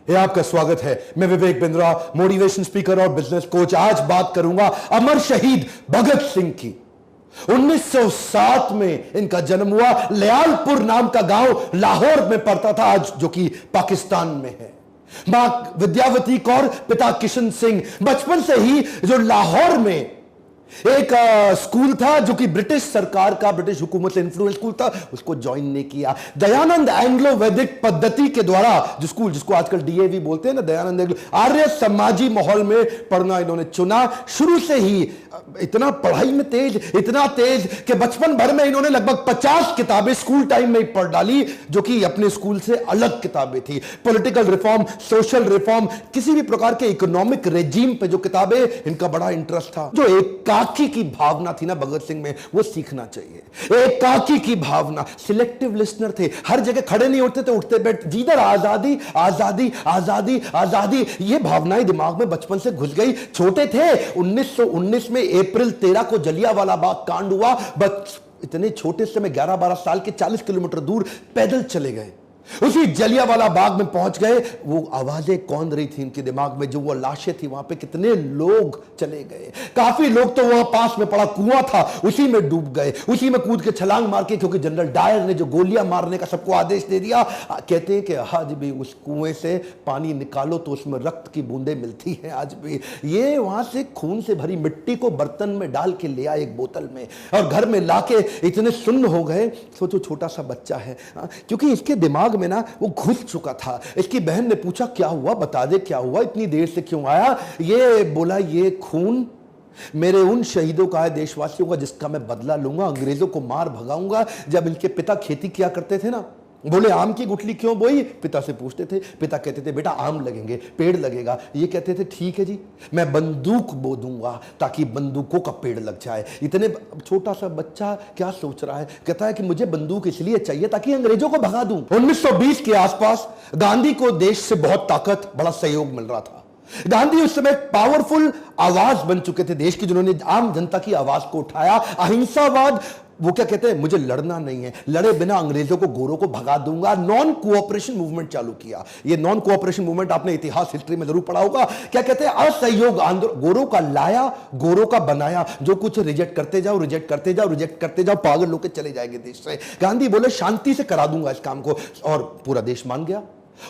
ये आपका स्वागत है। मैं विवेक बिंद्रा, मोटिवेशन स्पीकर और बिजनेस कोच। आज बात करूंगा अमर शहीद भगत सिंह की। 1907 में इनका जन्म हुआ। लयालपुर नाम का गांव लाहौर में पड़ता था, आज जो कि पाकिस्तान में है। मां विद्यावती कौर, पिता किशन सिंह। बचपन से ही जो लाहौर में एक स्कूल था जो कि ब्रिटिश सरकार का, ब्रिटिश हुकूमत से इन्फ्लुएंस स्कूल था, उसको ज्वाइन नहीं किया। दयानंद एंग्लो वैदिक पद्धति के द्वारा जो स्कूल, जिसको आजकल डीएवी बोलते हैं ना, दयानंद एंग्लो, आर्य समाजी माहौल में पढ़ना इन्होंने चुना। शुरू से ही इतना पढ़ाई में तेज, इतना तेज कि बचपन भर में इन्होंने लगभग 50 किताबें स्कूल टाइम में ही पढ़ डाली, जो कि अपने स्कूल से अलग किताबें थी। पॉलिटिकल रिफॉर्म, सोशल रिफॉर्म, किसी भी प्रकार के इकोनॉमिक रेजिम पे जो किताबें, इनका बड़ा इंटरेस्ट था। जो एकाकी की भावना थी ना भगत सिंह में, वो सीखना चाहिए। एकाकी की भावना, सिलेक्टिव लिसनर थे, हर जगह खड़े नहीं होते थे, उठते बैठ, जिधर आजादी आजादी आजादी आजादी, ये भावनाएं दिमाग में बचपन से घुस गई। छोटे थे, 1919 में अप्रैल 13 को जलियांवाला बाग कांड हुआ। बस इतने छोटे से में 11-12 साल के 40 किलोमीटर दूर पैदल चले गए। उसी जलियांवाला बाग में पहुंच गए। वो आवाजें कौन रही थी इनके दिमाग में, जो वो लाशें थी वहां पे, कितने लोग चले गए। काफी लोग तो वहां पास में पड़ा कुआं था, उसी में डूब गए, उसी में कूद के छलांग मार के, क्योंकि जनरल डायर ने जो गोलियां मारने का सबको आदेश दे दिया। कहते हैं कि आज भी उस कुएं से पानी निकालो तो उसमें रक्त की बूंदें मिलती हैं आज भी। ये वहां से खून से भरी मिट्टी को बर्तन में डाल के ले आए एक बोतल में, और घर में लाके इतने सुन्न हो गए। सोचो छोटा सा बच्चा है, क्योंकि इसके दिमाग में ना वो घुस चुका था। इसकी बहन ने पूछा क्या हुआ, बता दे क्या हुआ, इतनी देर से क्यों आया। ये बोला ये खून मेरे उन शहीदों का है, देशवासियों का, जिसका मैं बदला लूंगा, अंग्रेजों को मार भगाऊंगा। जब इनके पिता खेती किया करते थे ना, बोले आम की गुठली क्यों बोई, पिता से पूछते थे। पिता कहते थे बेटा आम लगेंगे, पेड़ लगेगा। ये कहते थे ठीक है जी, मैं बंदूक बो दूंगा ताकि बंदूकों का पेड़ लग जाए। इतने छोटा सा बच्चा क्या सोच रहा है, कहता है कि मुझे बंदूक इसलिए चाहिए ताकि अंग्रेजों को भगा दूं। 1920 के आसपास गांधी को देश से बहुत ताकत, बड़ा सहयोग मिल रहा था। गांधी उस समय पावरफुल आवाज बन चुके थे देश की, जिन्होंने आम जनता की आवाज को उठाया। अहिंसावाद, वो क्या कहते हैं, मुझे लड़ना नहीं है, लड़े बिना अंग्रेजों को, गोरों को भगा दूंगा। नॉन कोऑपरेशन मूवमेंट चालू किया। ये नॉन कोऑपरेशन मूवमेंट आपने इतिहास, हिस्ट्री में जरूर पढ़ा होगा। क्या कहते हैं, असहयोग आंदोलन। गोरों का लाया, गोरों का बनाया, जो कुछ रिजेक्ट करते जाओ, रिजेक्ट करते जाओ, रिजेक्ट करते जाओ, पागल लोग चले जाएंगे देश से। गांधी बोले शांति से करा दूंगा इस काम को, और पूरा देश मान गया।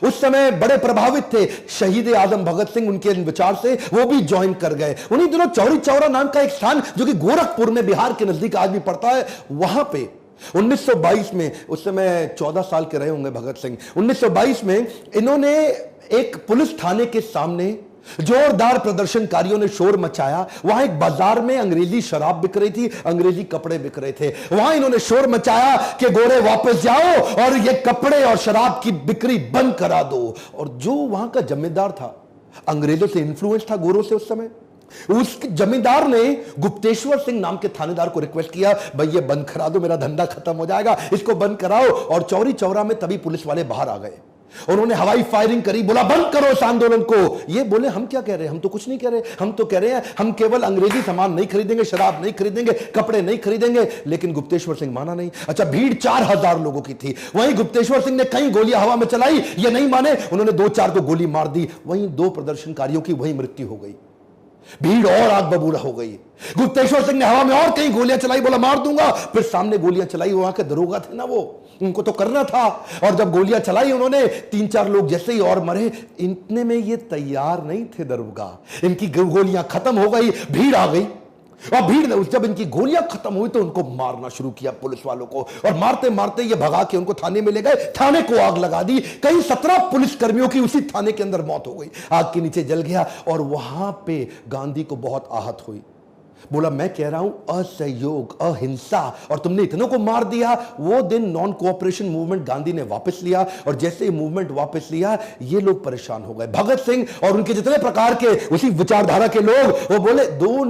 उस समय बड़े प्रभावित थे शहीद आजम भगत सिंह उनके विचार से, वो भी ज्वाइन कर गए। उन्हीं दिनों चौरी चौरा नाम का एक स्थान, जो कि गोरखपुर में बिहार के नजदीक आज भी पड़ता है, वहां पे 1922 में, उस समय 14 साल के रहे होंगे भगत सिंह, 1922 में इन्होंने एक पुलिस थाने के सामने जोरदार प्रदर्शनकारियों ने शोर मचाया। वहां एक बाजार में अंग्रेजी शराब बिक रही थी, अंग्रेजी कपड़े बिक रहे थे। वहां इन्होंने शोर मचाया कि गोरे वापस जाओ और ये कपड़े और शराब की बिक्री बंद करा दो। और जो वहां का जमींदार था, अंग्रेजों से इन्फ्लुएंस था गोरों से उस समय, उस जमींदार ने गुप्तेश्वर सिंह नाम के थानेदार को रिक्वेस्ट किया, भाई ये बंद करा दो, मेरा धंधा खत्म हो जाएगा, इसको बंद कराओ। और चौरी चौरा में तभी पुलिस वाले बाहर आ गए। उन्होंने हवाई फायरिंग करी, बोला बंद करो इस आंदोलन को। ये बोले हम क्या कह रहे हैं, हम तो कुछ नहीं कह रहे, हम तो कह रहे हैं हम केवल अंग्रेजी सामान नहीं खरीदेंगे, शराब नहीं खरीदेंगे, कपड़े नहीं खरीदेंगे। लेकिन गुप्तेश्वर सिंह माना नहीं। अच्छा, भीड़ 4000 लोगों की थी। वहीं गुप्तेश्वर सिंह ने कई गोलियां हवा में चलाई, ये नहीं माने, उन्होंने 2-4 को गोली मार दी। वहीं 2 प्रदर्शनकारियों की वहीं मृत्यु हो गई। भीड़ और आग बबूला हो गई। गुप्तेश्वर सिंह ने हवा में और कई गोलियां चलाई, बोला मार दूंगा। फिर सामने गोलियां चलाई, वहां के दरोगा थे ना, वो उनको तो करना था। और जब गोलियां चलाई उन्होंने, 3-4 लोग जैसे ही और मरे। इतने में ये तैयार नहीं थे दरोगा, इनकी गोलियां खत्म हो गई, भीड़ आ गई। और भीड़ ने जब इनकी गोलियां खत्म हुई तो उनको मारना शुरू किया, पुलिस वालों को। और मारते मारते ये भगा के उनको थाने में ले गए, थाने को आग लगा दी। कई 17 पुलिस कर्मियों की उसी थाने के अंदर मौत हो गई, आग के नीचे जल गया। और वहां पे गांधी को बहुत आहत हुई। बोला मैं कह रहा हूं असहयोग, अहिंसा, और तुमने इतनों को मार दिया। वो दिन नॉन कोऑपरेशन मूवमेंट गांधी ने वापस लिया, और जैसे ही मूवमेंट वापस लिया, ये लोग परेशान हो गए। भगत सिंह और उनके जितने प्रकार के उसी विचारधारा के लोग, वो बोले 2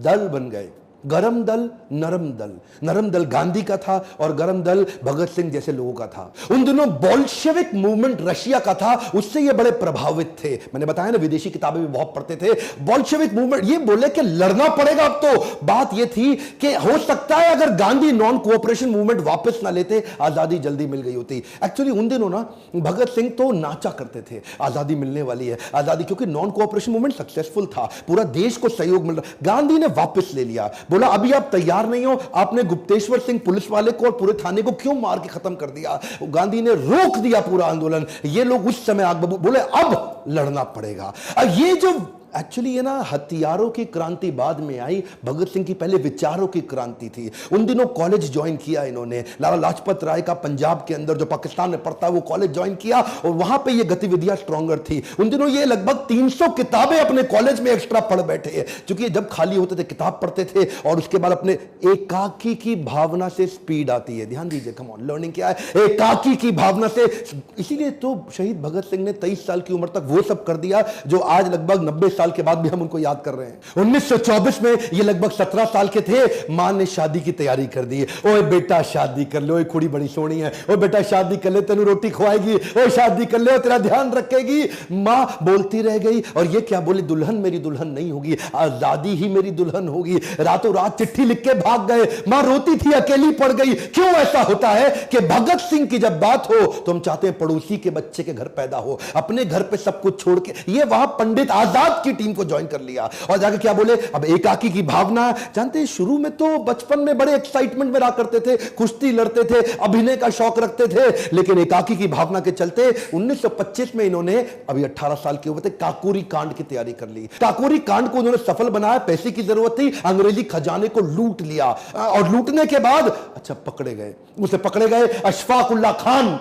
दल बन गए। गरम दल, नरम दल। नरम दल गांधी का था और गरम दल भगत सिंह जैसे लोगों का था। उन दिनों बोल्शेविक मूवमेंट रशिया का था, उससे ये बड़े प्रभावित थे। मैंने बताया ना, विदेशी किताबें भी बहुत पढ़ते थे। बोल्शेविक मूवमेंट, ये बोले कि लड़ना पड़ेगा। अब तो बात ये थी कि हो सकता है अगर गांधी नॉन कोऑपरेशन मूवमेंट वापस ना लेते, आजादी जल्दी मिल गई होती। एक्चुअली उन दिनों ना भगत सिंह तो नाचा करते थे, आजादी मिलने वाली है, आजादी, क्योंकि नॉन कोऑपरेशन मूवमेंट सक्सेसफुल था, पूरा देश को सहयोग मिल रहा। गांधी ने वापस ले लिया, बोला अभी आप तैयार नहीं हो, आपने गुप्तेश्वर सिंह पुलिस वाले को और पूरे थाने को क्यों मार के खत्म कर दिया। गांधी ने रोक दिया पूरा आंदोलन। ये लोग उस समय आग बबूल बोले अब लड़ना पड़ेगा। ये जो एक्चुअली ये ना हथियारों की क्रांति बाद में आई, भगत सिंह की पहले विचारों की क्रांति थी। उन दिनों कॉलेज ज्वाइन किया इन्होंने, लाला लाजपत राय का पंजाब के अंदर जो पाकिस्तान में पढ़ता है वो कॉलेज ज्वाइन किया और वहां पे ये गतिविधियां स्ट्रॉन्गर थी। उन दिनों ये लगभग 300 किताबें अपने कॉलेज में एक्स्ट्रा पढ़ बैठे हैं, क्योंकि जब खाली होते थे किताब पढ़ते थे और उसके बाद अपने एकाकी की भावना से स्पीड आती है। ध्यान दीजिए, कम ऑन, लर्निंग क्या है, एकाकी की भावना से। इसीलिए तो शहीद भगत सिंह ने 23 साल की उम्र तक वो सब कर दिया जो आज लगभग 90 साल के बाद भी हम उनको याद कर रहे हैं। 1924 में ये लगभग 17 साल के थे, मां ने शादी की तैयारी कर दी। ओए बेटा शादी कर लो, कुड़ी बड़ी सोनी है, ओ बेटा शादी कर ले, तेनू रोटी खवाएगी, ओ शादी कर ले, तेरा ध्यान रखेगी। मां बोलती रह गई और ये क्या बोली, दुल्हन मेरी दुल्हन नहीं होगी, आजादी ही मेरी दुल्हन होगी। रातों रात चिट्ठी लिख के भाग गए, मां रोती थी, अकेली पड़ गई। क्यों ऐसा होता है कि भगत सिंह की जब बात हो तो हम चाहते हैं पड़ोसी के बच्चे के घर पैदा हो, अपने घर पे सब कुछ छोड़ के। ये वहां पंडित आजाद की टीम को ज्वाइन कर लिया और जाके क्या बोले, अब एकाकी की भावना। जानते हैं शुरू में तो बचपन में बड़े एक्साइटमेंट में रहा करते थे, कुश्ती लड़ते थे, अभिनय का शौक रखते थे, लेकिन एकाकी की भावना के चलते 1925 में इन्होंने, अभी 18 साल के हुए थे, काकोरी कांड की तैयारी कर ली। काकोरी कांड को उन्होंने सफल बनाया, पैसे की जरूरत थी, अंग्रेजी खजाने को लूट लिया और लूटने के बाद अच्छा पकड़े गए, उसे पकड़े गए अशफाक उल्लाह खान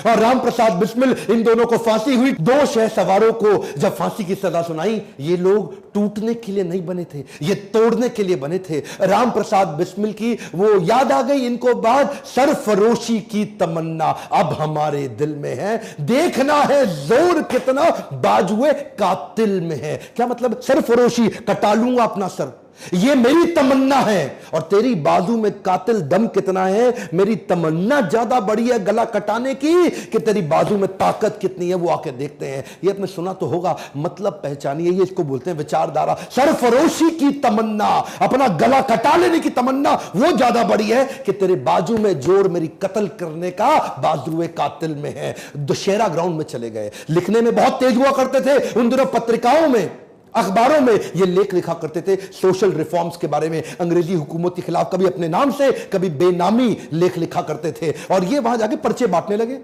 और राम प्रसाद बिस्मिल, इन दोनों को फांसी हुई। 2 शह सवारों को जब फांसी की सजा सुनाई, ये लोग टूटने के लिए नहीं बने थे, ये तोड़ने के लिए बने थे। राम प्रसाद बिस्मिल की वो याद आ गई इनको बात, सरफरोशी की तमन्ना अब हमारे दिल में है, देखना है जोर कितना बाजुए कातिल में है। क्या मतलब, सरफरोशी, कटा लूंगा अपना सर, ये मेरी तमन्ना है, और तेरी बाजू में कातिल दम कितना है, मेरी तमन्ना ज्यादा बड़ी है गला कटाने की कि तेरी बाजू में ताकत कितनी है, वो आके देखते हैं। ये आपने सुना तो होगा, मतलब पहचानिए, ये इसको बोलते हैं विचारधारा। सरफरोशी की तमन्ना, अपना गला कटा लेने की तमन्ना, वो ज्यादा बड़ी है कि तेरे बाजू में जोर मेरी कत्ल करने का बाजुए कातिल में है। दशहरा ग्राउंड में चले गए, लिखने में बहुत तेज हुआ करते थे उन दिनों, पत्रिकाओं में, अखबारों में ये लेख लिखा करते थे सोशल रिफॉर्म्स के बारे में, अंग्रेजी हुकूमत के खिलाफ, कभी अपने नाम से कभी बेनामी लेख लिखा करते थे। और ये वहां जाके पर्चे बांटने लगे।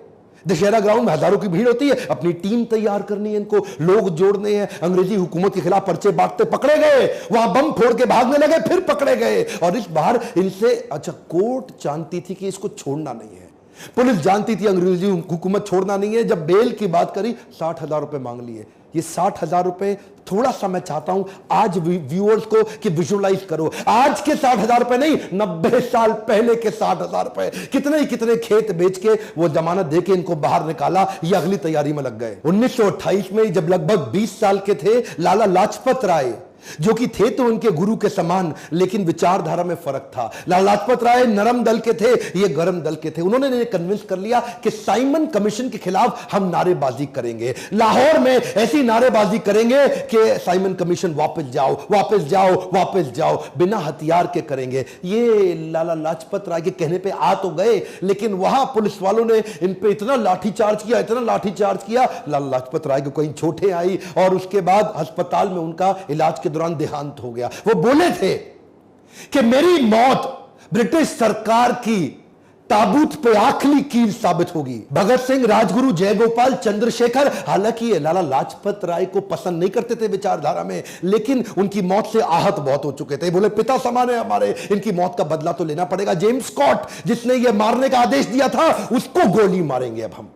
दशहरा ग्राउंड में हजारों की भीड़ होती है, अपनी टीम तैयार करनी है, इनको लोग जोड़ने हैं, अंग्रेजी हुकूमत के खिलाफ पर्चे बांटते पकड़े गए, वहां बम फोड़ के भागने लगे, फिर पकड़े गए। और इस बार इनसे, अच्छा कोर्ट जानती थी कि इसको छोड़ना नहीं है, पुलिस जानती थी अंग्रेजी हुकूमत छोड़ना नहीं है। जब बेल की बात करी, 60,000 रुपए मांग लिए। ये 60,000 रुपए, थोड़ा सा मैं चाहता हूं आज व्यूअर्स को कि विजुअलाइज करो, आज के 60,000 रुपए नहीं, 90 साल पहले के 60,000 रुपए। कितने कितने खेत बेच के वो जमानत दे के इनको बाहर निकाला, ये अगली तैयारी में लग गए। 1928 में जब लगभग 20 साल के थे, लाला लाजपत राय, जो कि थे तो उनके गुरु के समान, लेकिन विचारधारा में फर्क था। लाला लाजपत राय नरम दल के थे, ये गरम दल के थे। उन्होंने कन्विंस कर लिया कि साइमन कमीशन के खिलाफ हम नारेबाजी करेंगे, लाहौर में ऐसी नारेबाजी करेंगे कि साइमन कमीशन वापस जाओ, वापस जाओ, वापस जाओ, बिना हथियार के करेंगे। ये लाला लाजपत राय के कहने पे आ तो गए, लेकिन वहां पुलिस वालों ने इन पे इतना लाठीचार्ज किया, इतना लाठीचार्ज किया, लाला लाजपत राय को कहीं चोटें आई और उसके बाद अस्पताल में उनका इलाज के दौरान देहांत हो गया। वो बोले थे कि मेरी मौत ब्रिटिश सरकार की ताबूत पे आखिरी कील साबित होगी। भगत सिंह, राजगुरु, जयगोपाल, चंद्रशेखर, हालांकि ये लाला लाजपत राय को पसंद नहीं करते थे विचारधारा में, लेकिन उनकी मौत से आहत बहुत हो चुके थे। बोले पिता समान है हमारे, इनकी मौत का बदला तो लेना पड़ेगा। जेम्स स्कॉट, जिसने ये मारने का आदेश दिया था, उसको गोली मारेंगे अब हम।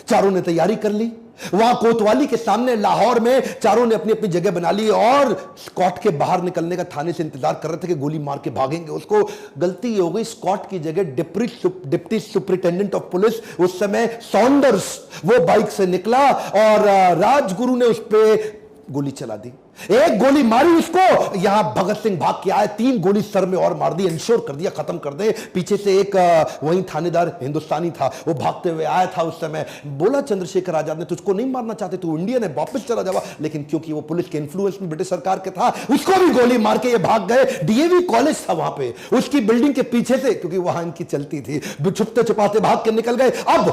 चारों ने तैयारी कर ली, वहां कोतवाली के सामने लाहौर में चारों ने अपनी अपनी जगह बना ली और स्कॉट के बाहर निकलने का थाने से इंतजार कर रहे थे कि गोली मार के भागेंगे उसको। गलती ये हो गई, स्कॉट की जगह डिप्टी सुपरिटेंडेंट ऑफ पुलिस उस समय सॉन्डर्स, वो बाइक से निकला और राजगुरु ने उस पे गोली चला दी, एक गोली मारी उसको, यहां भगत सिंह भाग के आए, 3 गोली सर में और मार दी, इंश्योर कर दिया खत्म कर दे। पीछे से एक वही थानेदार हिंदुस्तानी था, वो भागते हुए आया था उस समय, बोला चंद्रशेखर आजाद ने तुझको नहीं मारना चाहते, तू इंडियन है, वापस चला जावा, लेकिन क्योंकि वो पुलिस के इन्फ्लुएंस में ब्रिटिश सरकार के था, उसको भी गोली मार के ये भाग गए। डीएवी कॉलेज था वहां पे, उसकी बिल्डिंग के पीछे से, क्योंकि वहां इनकी चलती थी, छुपते छुपाते भाग के निकल गए। अब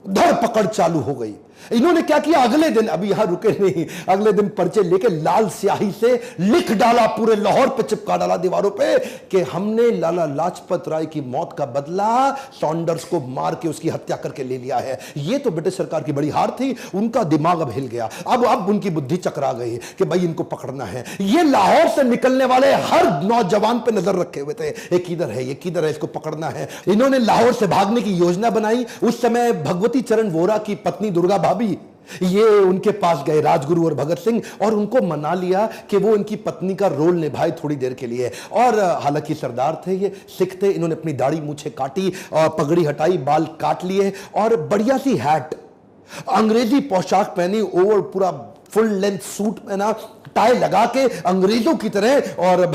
धरपकड़ चालू हो गई। इन्होंने क्या किया, अगले दिन, अभी यहां रुके नहीं, अगले दिन पर्चे लेके लाल स्याही से लिख डाला, पूरे लाहौर पे चिपका डाला दीवारों पे कि हमने लाला लाजपत राय की मौत का बदला सॉन्डर्स को मार के उसकी हत्या करके ले लिया है। ये तो ब्रिटिश सरकार की बड़ी हार थी, उनका दिमाग अब हिल गया, अब उनकी बुद्धि चकरा गई कि भाई इनको पकड़ना है। ये लाहौर से निकलने वाले हर नौजवान पे नजर रखे हुए थे, ये किधर है, ये किधर है, इसको पकड़ना है। इन्होंने लाहौर से भागने की योजना बनाई। उस समय भगवती चरण वोरा की पत्नी दुर्गा भाभी, ये उनके पास गए राजगुरु और भगत सिंह, और उनको मना लिया कि वो इनकी पत्नी का रोल निभाए थोड़ी देर के लिए। और हालांकि सरदार थे, ये सिख थे, इन्होंने अपनी दाढ़ी मूछें काटी और पगड़ी हटाई, बाल काट लिए और बढ़िया सी हैट, अंग्रेजी पोशाक पहनी, ओवर पूरा फुल लेंथ सूट पहना, टाई लगा के अंग्रेजों की तरह, और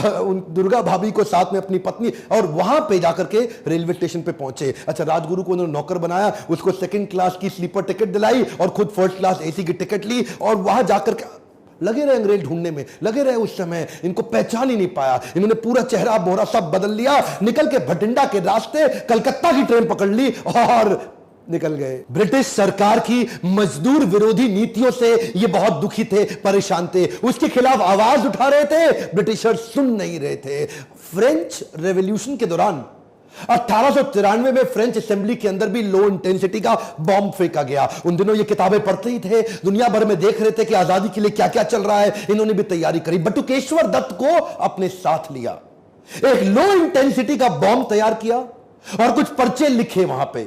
दुर्गा भाभी को साथ में अपनी पत्नी, और वहां पे जाकर के रेलवे स्टेशन पे पहुंचे। अच्छा, राजगुरु को उन्होंने नौकर बनाया, उसको 2nd क्लास की स्लीपर टिकट दिलाई और खुद 1st क्लास एसी की टिकट ली, और वहां जाकर के लगे रहे अंग्रेज ढूंढने में, लगे रहे। उस समय इनको पहचान ही नहीं पाया, इन्होंने पूरा चेहरा मोहरा सब बदल लिया, निकल के भटिंडा के रास्ते कलकत्ता की ट्रेन पकड़ ली और निकल गए। ब्रिटिश सरकार की मजदूर विरोधी नीतियों से ये बहुत दुखी थे, परेशान थे, उसके खिलाफ आवाज उठा रहे थे, ब्रिटिशर्स सुन नहीं रहे थे। फ्रेंच रेवोल्यूशन के दौरान 1893 में फ्रेंच असेंबली के अंदर भी लो इंटेंसिटी का बॉम्ब फेंका गया। उन दिनों ये किताबें पढ़ते ही थे, दुनिया भर में देख रहे थे कि आजादी के लिए क्या क्या चल रहा है, इन्होंने भी तैयारी करी। बटुकेश्वर दत्त को अपने साथ लिया, एक लो इंटेंसिटी का बॉम्ब तैयार किया और कुछ पर्चे लिखे वहां पे,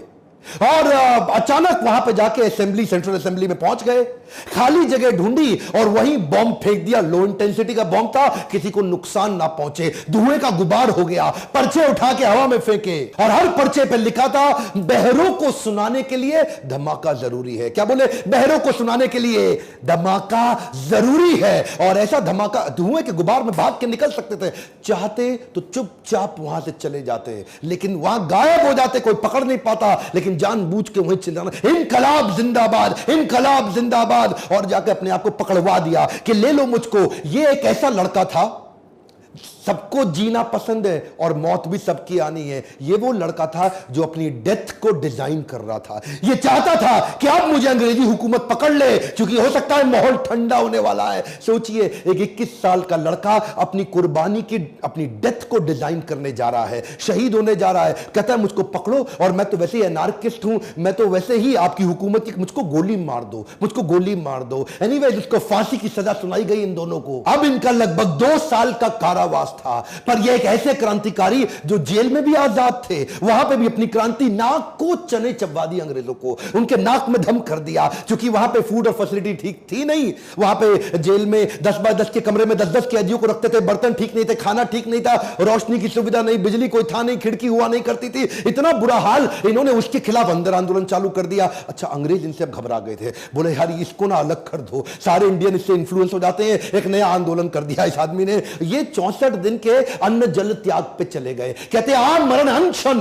और अचानक वहां पे जाके असेंबली, सेंट्रल असेंबली में पहुंच गए, खाली जगह ढूंढी और वहीं बॉम्ब फेंक दिया। लो इंटेंसिटी का बॉम्ब था, किसी को नुकसान ना पहुंचे, धुएं का गुबार हो गया। पर्चे उठा के हवा में फेंके और हर पर्चे पे लिखा था, बहरों को सुनाने के लिए धमाका जरूरी है। क्या बोले? बहरों को सुनाने के लिए धमाका जरूरी है। और ऐसा धमाका, धुएं के गुबार में भाग के निकल सकते थे, चाहते तो चुपचाप वहां से चले जाते, लेकिन वहां गायब हो जाते, कोई पकड़ नहीं पाता, लेकिन जानबूझ के वहीं चिल्लाना, इनकलाब जिंदाबाद, इनकलाब जिंदाबाद, और जाकर अपने आप को पकड़वा दिया कि ले लो मुझको। ये एक ऐसा लड़का था, सबको जीना पसंद है और मौत भी सबकी आनी है। ये वो लड़का था जो अपनी डेथ को डिजाइन कर रहा था। ये चाहता था कि अब मुझे अंग्रेजी हुकूमत पकड़ ले, क्योंकि हो सकता है माहौल ठंडा होने वाला है। सोचिए, एक 21 साल का लड़का अपनी कुर्बानी की, अपनी डेथ को डिजाइन करने जा रहा है, शहीद होने जा रहा है। कहता है मुझको पकड़ो, और मैं तो वैसे ही एनार्किस्ट हूं, मैं तो वैसे ही आपकी हुकूमत की, मुझको गोली मार दो, मुझको गोली मार दो। एनीवेज, उसको फांसी की सजा सुनाई गई इन दोनों को। अब इनका लगभग 2 साल का कारावास था। पर यह एक ऐसे क्रांतिकारी जो जेल में भी आजाद थे, वहां पे भी अपनी क्रांति, नाक को चने चबवा दी अंग्रेजों को, उनके नाक में दम कर दिया। क्योंकि वहां पे फूड और फैसिलिटी ठीक थी नहीं, वहां पे जेल में 10 बाय 10 के कमरे में 10-10 कैदियों को रखते थे, बर्तन ठीक नहीं थे, खाना ठीक नहीं था, रोशनी की सुविधा नहीं, बिजली कोई था नहीं, खिड़की हुआ नहीं करती थी, इतना बुरा हाल। इन्होंने उसके खिलाफ अंदर आंदोलन चालू कर दिया। अच्छा, अंग्रेज इनसे अब घबरा गए थे, बोले यार इसको ना अलग कर दो, सारे इंडियन इससे इंफ्लुएंस हो जाते हैं। एक नया आंदोलन कर दिया इस आदमी ने। ये 64 दिन के अन्न जल त्याग पे चले गए, कहते आम मरण अनशन,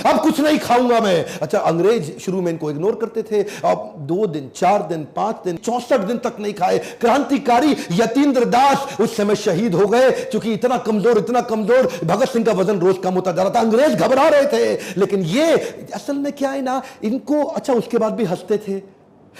अब कुछ नहीं खाऊंगा मैं। अच्छा, अंग्रेज शुरू में इनको इग्नोर करते थे, अब 2 दिन, 4 दिन, 5 दिन, 64 दिन तक नहीं खाए। क्रांतिकारी यतीन्द्र दास उस समय शहीद हो गए, क्योंकि इतना कमजोर भगत सिंह का वजन रोज कम होता जा रहा था। अंग्रेज घबरा रहे थे, लेकिन ये असल में क्या है ना, इनको, अच्छा उसके बाद भी हंसते थे,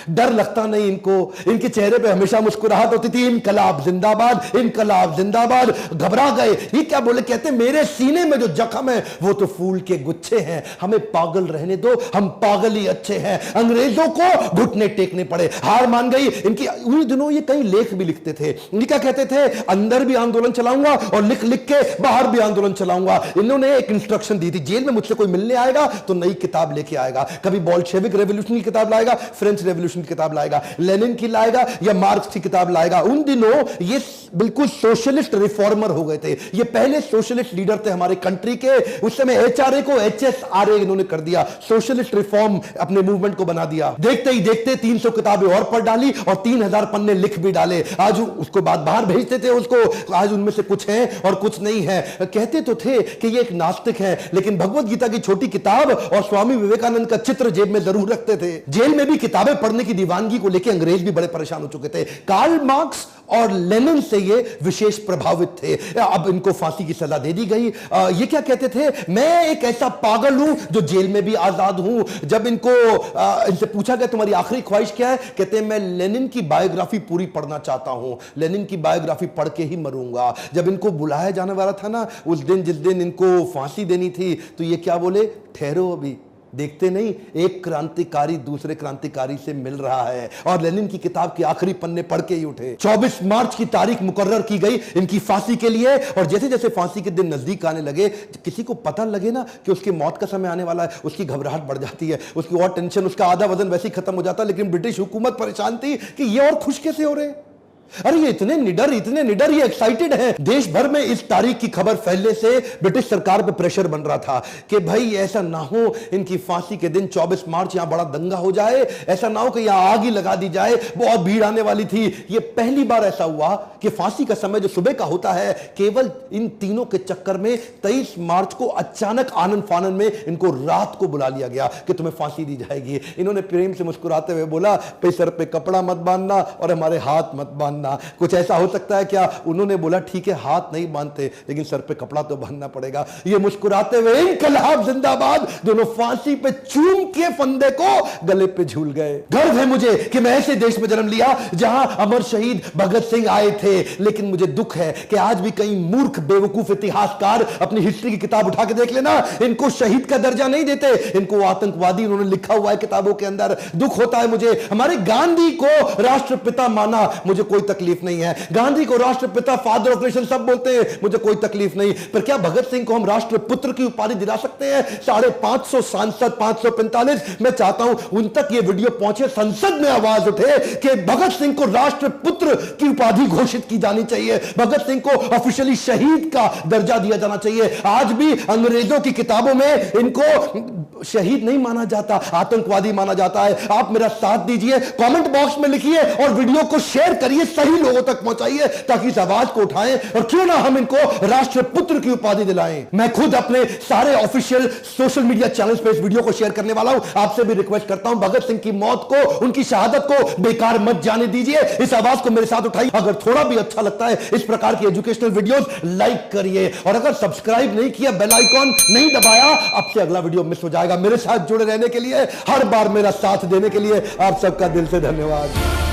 डर लगता नहीं इनको, इनके चेहरे पे हमेशा मुस्कुराहट होती थी। इनकलाब जिंदाबाद, इनकलाब जिंदाबाद। घबरा गए, ये क्या बोले? कहते मेरे सीने में जो जख्म है वो तो फूल के गुच्छे हैं, हमें पागल रहने दो, हम पागल ही अच्छे हैं। अंग्रेजों को घुटने टेकने पड़े, हार मान गई इनकी। उन दिनों ये कई लेख भी लिखते थे, ये क्या कहते थे? अंदर भी आंदोलन चलाऊंगा और लिख लिख के बाहर भी आंदोलन चलाऊंगा। इन्होंने एक इंस्ट्रक्शन दी थी, जेल में मुझसे कोई मिलने आएगा तो नई किताब लेके आएगा, कभी बॉल्शेविक रेवोल्यूशन की किताब लाएगा, फ्रेंच रेवोल्यूशन रेवोल्यूशन की किताब लाएगा, लेनिन की लाएगा या मार्क्स की किताब लाएगा। उन दिनों ये बिल्कुल सोशलिस्ट रिफॉर्मर हो गए थे, ये पहले सोशलिस्ट लीडर थे हमारे कंट्री के। उस समय एचआरए को एचएसआरए इन्होंने कर दिया, सोशलिस्ट रिफॉर्म अपने मूवमेंट को बना दिया। देखते ही देखते 300 किताबें और पढ़ डाली और 3000 पन्ने लिख भी डाले। आज उसको बाद बाहर भेजते थे उसको, आज उनमें से कुछ है और कुछ नहीं है। कहते तो थे कि ये एक नास्तिक है, लेकिन भगवत गीता की छोटी किताब और स्वामी विवेकानंद का चित्र जेब में जरूर रखते थे। जेल में भी किताबें पढ़ने की दीवानगी को लेकर अंग्रेज भी बड़े परेशान हो चुके थे। कार्ल मार्क्स और लेनिन से ये विशेष प्रभावित थे। अब इनको फांसी की सजा दे दी गई। ये क्या कहते थे, मैं एक ऐसा पागल हूं जो जेल में भी आजाद हूं। जब इनसे पूछा गया तुम्हारी आखिरी ख्वाहिश क्या है, कहते हैं मैं लेनिन की बायोग्राफी पूरी पढ़ना चाहता हूं, लेनिन की बायोग्राफी पढ़ के ही मरूंगा। जब इनको बुलाया जाने वाला था ना, उस दिन जिस दिन इनको फांसी देनी थी, तो ये क्या बोले, ठहरो अभी, देखते नहीं एक क्रांतिकारी दूसरे क्रांतिकारी से मिल रहा है। और लेनिन की किताब के आखिरी पन्ने पढ़ के ही उठे। 24 मार्च की तारीख मुकर्रर की गई इनकी फांसी के लिए। और जैसे जैसे फांसी के दिन नजदीक आने लगे, किसी को पता लगे ना कि उसकी मौत का समय आने वाला है, उसकी घबराहट बढ़ जाती है, उसकी और टेंशन, उसका आधा वजन वैसे ही खत्म हो जाता। लेकिन ब्रिटिश हुकूमत परेशान थी कि ये और खुश कैसे हो रहे हैं। अरे ये इतने निडर, ये एक्साइटेड है। देश भर में इस तारीख की खबर फैलने से ब्रिटिश सरकार पे प्रेशर बन रहा था कि भाई ऐसा ना हो इनकी फांसी के दिन 24 मार्च यहां बड़ा दंगा हो जाए, ऐसा ना हो कि यहां आग ही लगा दी जाए, बहुत भीड़ आने वाली थी। ये पहली बार ऐसा हुआ कि फांसी का समय जो सुबह का होता है, केवल इन तीनों के चक्कर में 23 मार्च को अचानक आनन फानन में इनको रात को बुला लिया गया कि तुम्हें फांसी दी जाएगी। इन्होंने प्रेम से मुस्कुराते हुए बोला, पे सर पे कपड़ा मत बांधना और हमारे हाथ मत बांधना। कुछ ऐसा हो सकता है क्या? उन्होंने बोला ठीक है हाथ नहीं बांधते, लेकिन सर पे कपड़ा तो बांधना पड़ेगा। ये मुस्कुराते हुए इनकलाब जिंदाबाद दोनों फांसी पे चूम के फंदे को गले पे झूल गए। गर्व है मुझे कि मैं ऐसे देश में जन्म लिया जहां अमर शहीद भगत सिंह आए थे। लेकिन मुझे दुख है कि आज भी कई मूर्ख बेवकूफ इतिहासकार अपनी हिस्ट्री की किताब उठा के देख लेना, इनको शहीद का दर्जा नहीं देते, इनको आतंकवादी उन्होंने लिखा हुआ है किताबों के अंदर। दुख होता है मुझे। हमारे गांधी को राष्ट्रपिता माना, मुझे कोई तकलीफ नहीं है। गांधी को राष्ट्रपिता, फादर ऑफ नेशन सब बोलते हैं, मुझे कोई तकलीफ नहीं। पर क्या भगत सिंह को हम राष्ट्रपुत्र की उपाधि दिला सकते हैं? 550 सांसद, 545, मैं चाहता हूं उन तक ये वीडियो पहुंचे, संसद में आवाज उठे कि भगत सिंह को राष्ट्रपुत्र की उपाधि घोषित की जानी चाहिए, भगत सिंह को ऑफिशियली शहीद का दर्जा दिया जाना चाहिए। आज भी अंग्रेजों की किताबों में इनको शहीद नहीं माना जाता, आतंकवादी माना जाता है। आप मेरा साथ दीजिए, कमेंट बॉक्स में लिखिए और वीडियो को शेयर करिए, सही लोगों तक पहुंचाइए ताकि इस आवाज को उठाएं और क्यों ना हम इनको राष्ट्रपुत्र की उपाधि दिलाएं। मैं खुद अपने सारे ऑफिशियल सोशल मीडिया चैनल्स पे इस वीडियो को शेयर करने वाला हूं। आपसे भी रिक्वेस्ट करता हूं, भगत सिंह की मौत को, उनकी शहादत को बेकार मत जाने दीजिए। इस आवाज को मेरे साथ उठाइए। अगर थोड़ा भी अच्छा लगता है इस प्रकार की एजुकेशनल वीडियोस, लाइक करिए और अगर सब्सक्राइब नहीं किया, बेल आइकॉन नहीं दबाया, अब से अगला वीडियो मिस हो जाएगा। मेरे साथ जुड़े रहने के लिए, हर बार मेरा साथ देने के लिए आप सबका दिल से धन्यवाद।